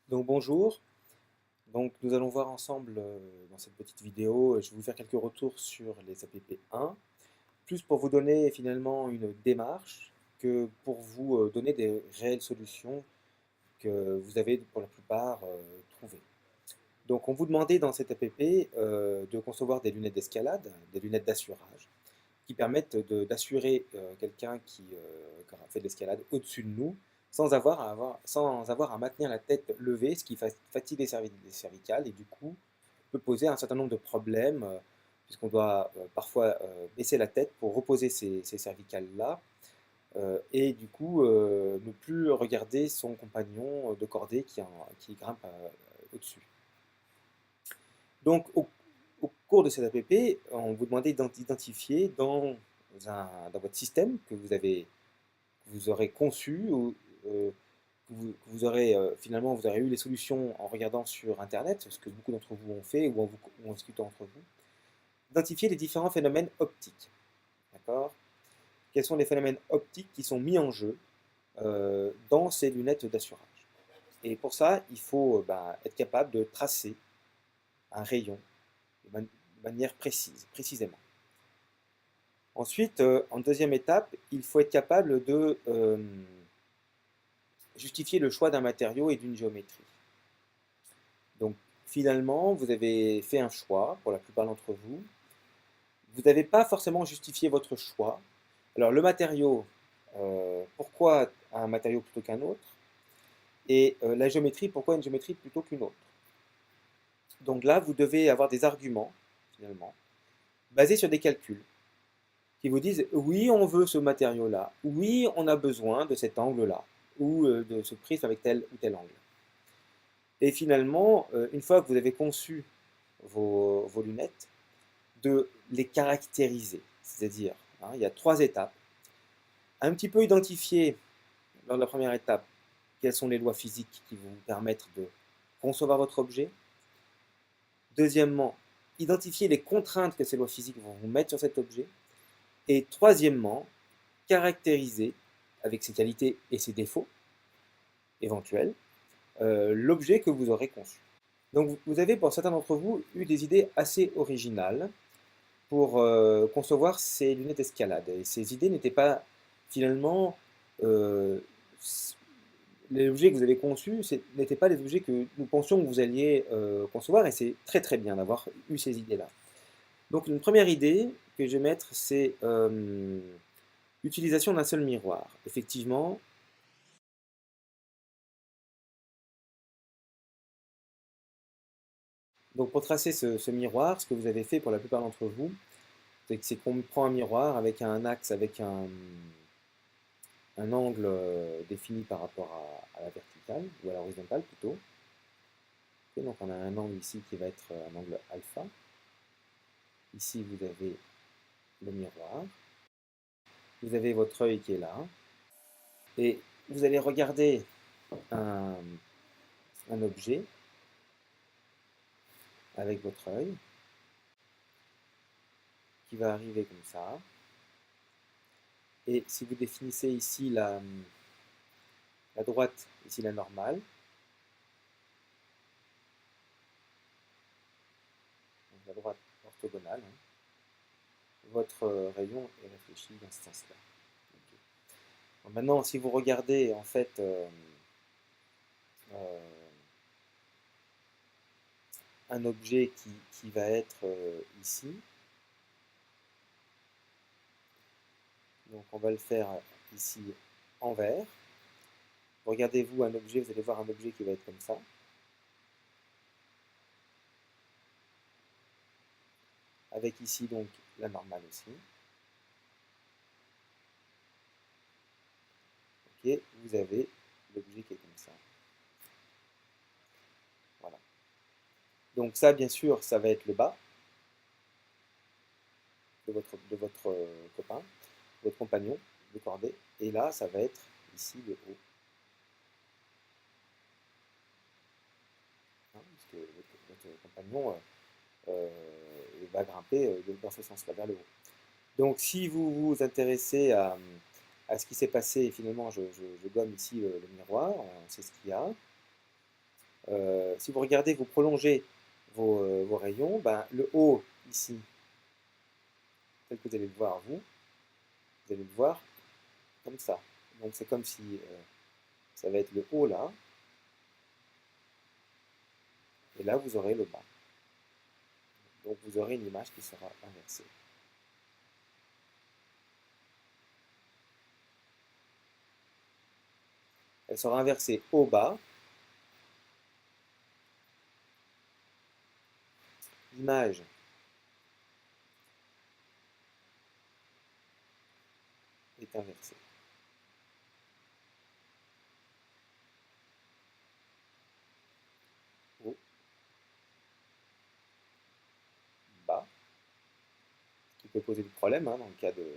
Donc bonjour, nous allons voir ensemble dans cette petite vidéo, je vais vous faire quelques retours sur les APP 1, plus pour vous donner finalement une démarche que pour vous donner des réelles solutions que vous avez pour la plupart trouvées. Donc on vous demandait dans cette APP de concevoir des lunettes d'escalade, des lunettes d'assurage, qui permettent d'assurer quelqu'un qui aura fait de l'escalade au-dessus de nous, sans avoir à maintenir la tête levée, ce qui fatigue les cervicales et du coup peut poser un certain nombre de problèmes, puisqu'on doit parfois baisser la tête pour reposer ces cervicales-là, et du coup ne plus regarder son compagnon de cordée qui grimpe au-dessus. Donc, au cours de cette APP, on vous demandait d'identifier dans votre système que vous aurez conçu, ou que vous aurez finalement vous aurez eu les solutions en regardant sur Internet, ce que beaucoup d'entre vous ont fait ou en discutant entre vous, d'identifier les différents phénomènes optiques. D'accord? Quels sont les phénomènes optiques qui sont mis en jeu dans ces lunettes d'assurage? Et pour ça, il faut être capable de tracer un rayon de manière précisément. Ensuite, en deuxième étape, il faut être capable de justifier le choix d'un matériau et d'une géométrie. Donc, finalement, vous avez fait un choix pour la plupart d'entre vous. Vous n'avez pas forcément justifié votre choix. Alors, le matériau, pourquoi un matériau plutôt qu'un autre? Et la géométrie, pourquoi une géométrie plutôt qu'une autre? Donc là, vous devez avoir des arguments, finalement, basés sur des calculs, qui vous disent oui, on veut ce matériau-là, oui, on a besoin de cet angle-là, ou de ce prisme avec tel ou tel angle. Et finalement, une fois que vous avez conçu vos lunettes, de les caractériser. C'est-à-dire, hein, il y a trois étapes. Un petit peu identifier, lors de la première étape, quelles sont les lois physiques qui vont vous permettre de concevoir votre objet. Deuxièmement, identifier les contraintes que ces lois physiques vont vous mettre sur cet objet. Et troisièmement, caractériser, avec ses qualités et ses défauts éventuels, l'objet que vous aurez conçu. Donc vous avez, pour certains d'entre vous, eu des idées assez originales pour concevoir ces lunettes d'escalade. Et ces idées n'étaient pas finalement euh, les objets que vous avez conçus, n'étaient pas les objets que nous pensions que vous alliez concevoir, et c'est très très bien d'avoir eu ces idées-là. Donc une première idée que je vais mettre, c'est l'utilisation d'un seul miroir. Effectivement, donc pour tracer ce miroir, ce que vous avez fait pour la plupart d'entre vous, c'est qu'on prend un miroir avec un axe, avec un angle défini par rapport à la verticale, ou à la horizontale plutôt. Okay, donc on a un angle ici qui va être un angle alpha. Ici vous avez le miroir. Vous avez votre œil qui est là. Et vous allez regarder un, un objet avec votre œil qui va arriver comme ça. Et si vous définissez ici la droite, ici la normale, donc la droite orthogonale, hein, votre rayon est réfléchi dans ce sens-là. Okay. Bon, maintenant, si vous regardez en fait euh, un objet qui va être ici, donc on va le faire ici en vert. Regardez-vous un objet, vous allez voir un objet qui va être comme ça. Avec ici donc la normale aussi. Ok, vous avez l'objet qui est comme ça. Voilà. Donc ça, bien sûr, ça va être le bas de votre copain, de votre compagnon de cordée. Et là, ça va être ici le haut. Hein, parce que votre compagnon euh, va grimper dans ce sens-là, vers le haut. Donc si vous vous intéressez à ce qui s'est passé, finalement je gomme ici le miroir, c'est ce qu'il y a. si vous regardez, vous prolongez vos rayons, ben, le haut ici, tel que vous allez le voir vous allez le voir comme ça. Donc c'est comme si ça va être le haut là, et là vous aurez le bas. Donc vous aurez une image qui sera inversée. Elle sera inversée au bas. L'image est inversée. Au bas. Ce qui peut poser du problème hein, dans le cas de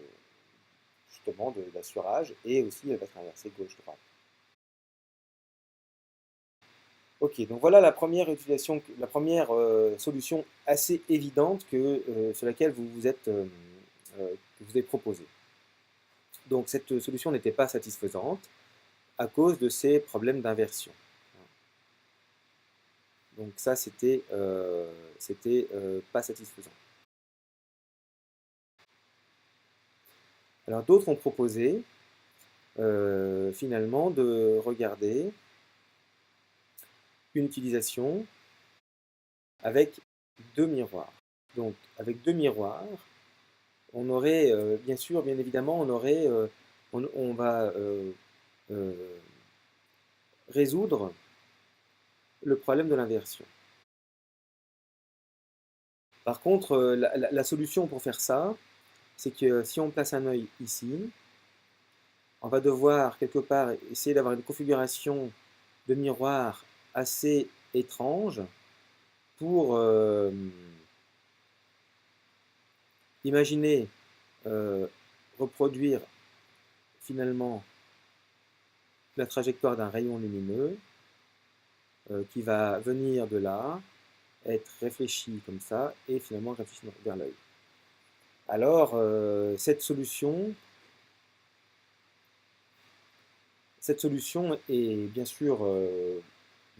justement d'assurage, et aussi elle va être inversée gauche-droite. Ok, donc voilà la première utilisation, la première solution assez évidente sur laquelle que vous avez proposé. Donc cette solution n'était pas satisfaisante à cause de ces problèmes d'inversion. Donc ça, c'était pas satisfaisant. Alors d'autres ont proposé finalement de regarder une utilisation avec deux miroirs. Donc avec deux miroirs, on aurait bien sûr, bien évidemment, on va euh, résoudre le problème de l'inversion. Par contre, la solution pour faire ça, c'est que si on place un œil ici, on va devoir quelque part essayer d'avoir une configuration de miroir assez étrange pour imaginer reproduire finalement la trajectoire d'un rayon lumineux qui va venir de là, être réfléchi comme ça, et finalement réfléchir vers l'œil. Alors, cette solution est bien sûr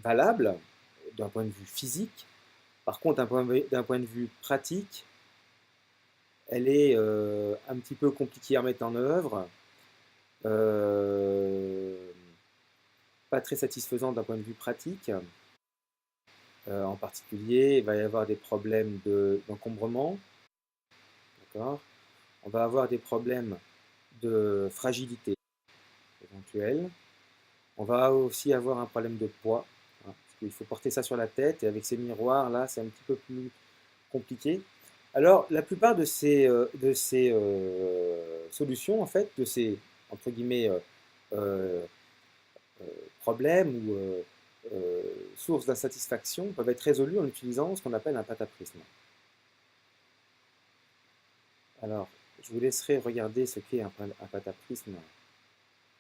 valable d'un point de vue physique. Par contre, d'un point de vue pratique, elle est un petit peu compliquée à mettre en œuvre, pas très satisfaisante d'un point de vue pratique. En particulier, il va y avoir des problèmes d'encombrement. D'accord. On va avoir des problèmes de fragilité éventuelle. On va aussi avoir un problème de poids, hein, parce qu'il faut porter ça sur la tête, et avec ces miroirs là, c'est un petit peu plus compliqué. Alors, la plupart de ces solutions, en fait, de ces, entre guillemets, euh, problèmes ou sources d'insatisfaction peuvent être résolus en utilisant ce qu'on appelle un pataprisme. Alors, je vous laisserai regarder ce qu'est un pataprisme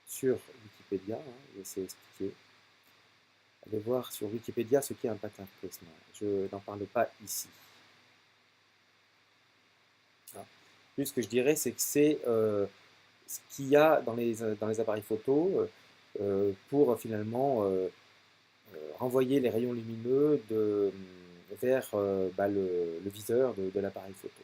sur Wikipédia, hein, je vais essayer d'expliquer. Allez voir sur Wikipédia ce qu'est un pataprisme. Je n'en parle pas ici. Ah. Juste ce que je dirais, c'est que c'est ce qu'il y a dans les appareils photo pour finalement renvoyer les rayons lumineux vers le viseur de l'appareil photo.